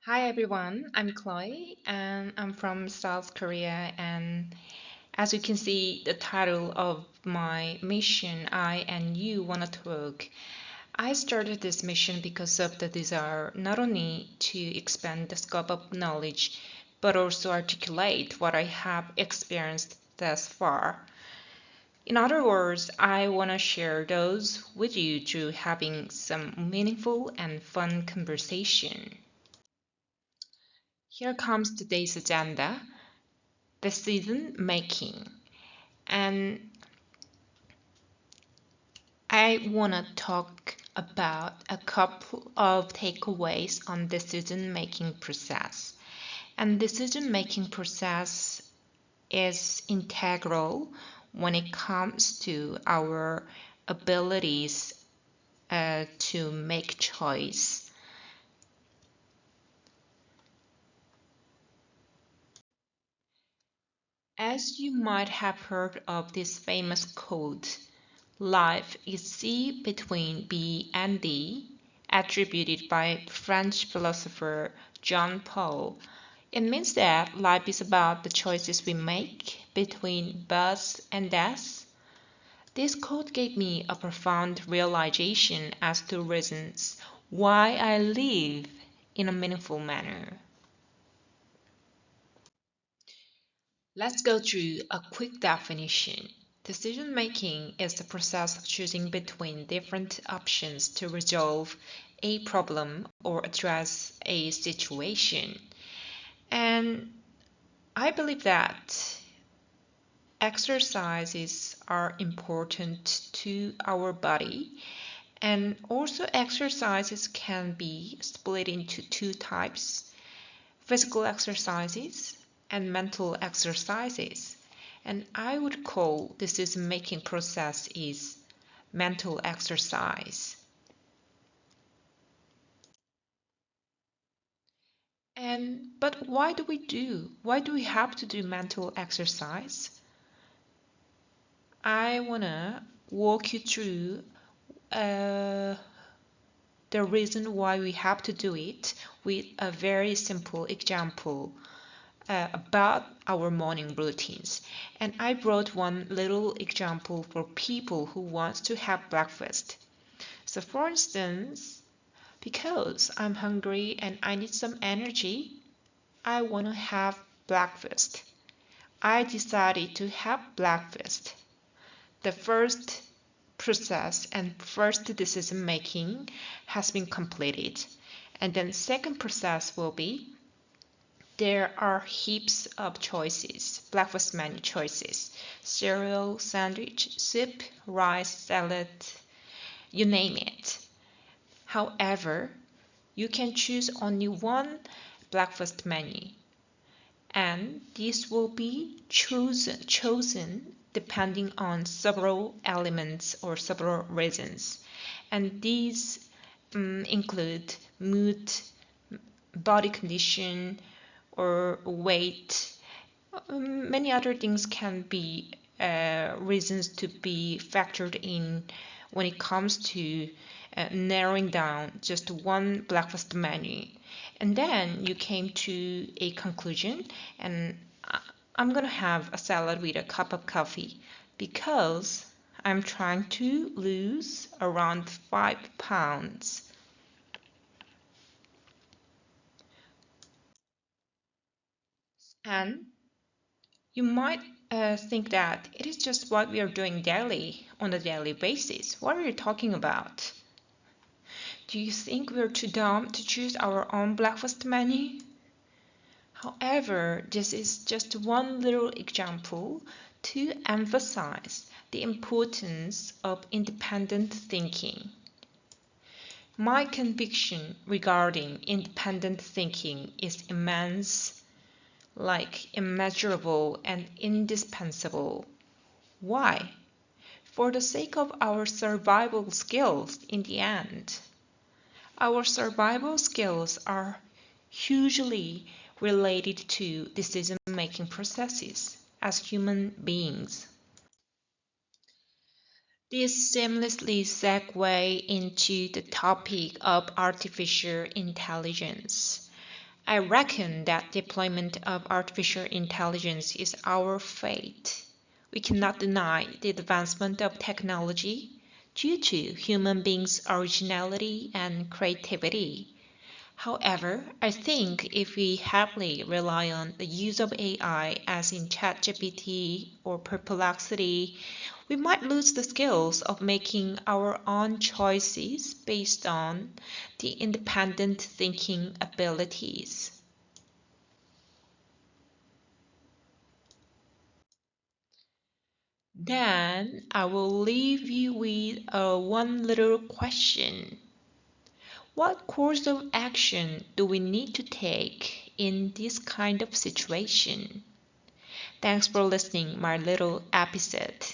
Hi everyone, I'm Chloe and I'm from South Korea. And as you can see, the title of my mission, I and You Wanna Talk. I started this mission because of the desire not only to expand the scope of knowledge, but also articulate what I have experienced thus far. In other words, I want to share those with you through having some meaningful and fun conversation. Here comes today's agenda: decision making. And I want to talk about a couple of takeaways on decision making process. And decision making process is integral when it comes to our abilities to make choice. As you might have heard of this famous quote, life is C between B and D, attributed by French philosopher Jean Paul. It means that life is about the choices we make between birth and death. This quote gave me a profound realization as to reasons why I live in a meaningful manner. Let's go through a quick definition. Decision making is the process of choosing between different options to resolve a problem or address a situation. And I believe that exercises are important to our body, and also exercises can be split into two types: physical exercises and mental exercises. And I would call decision making process is mental exercise. And but why do we have to do mental exercise? I wanna walk you through uh, the reason why we have to do it with a very simple example about our morning routines. And I brought one little example for people who want to have breakfast. So for instance, because I'm hungry and I need some energy, I want to have breakfast. I decided to have breakfast. The first process and first decision making has been completed. And then second process will be there are heaps of choices, breakfast menu choices: cereal, sandwich, soup, rice, salad, you name it. However, you can choose only one breakfast menu, and this will be chosen depending on several elements or several reasons. And these include mood, body condition, or weight. Many other things can be reasons to be factored in when it comes to narrowing down just one breakfast menu. And then you came to a conclusion, and I'm gonna have a salad with a cup of coffee because I'm trying to lose around 5 pounds. And you might think that it is just what we are doing daily, on a daily basis. What are you talking about? Do you think we're too dumb to choose our own breakfast menu? However, this is just one little example to emphasize the importance of independent thinking. My conviction regarding independent thinking is immense, like immeasurable and indispensable. Why? For the sake of our survival skills in the end. Our survival skills are hugely related to decision making processes as human beings. This seamlessly segue into the topic of artificial intelligence. I reckon that deployment of artificial intelligence is our fate. We cannot deny the advancement of technology due to human beings' originality and creativity. However, I think if we heavily rely on the use of AI, as in ChatGPT or Perplexity, we might lose the skills of making our own choices based on the independent thinking abilities. Then I will leave you with one little question. What course of action do we need to take in this kind of situation? Thanks for listening my little episode.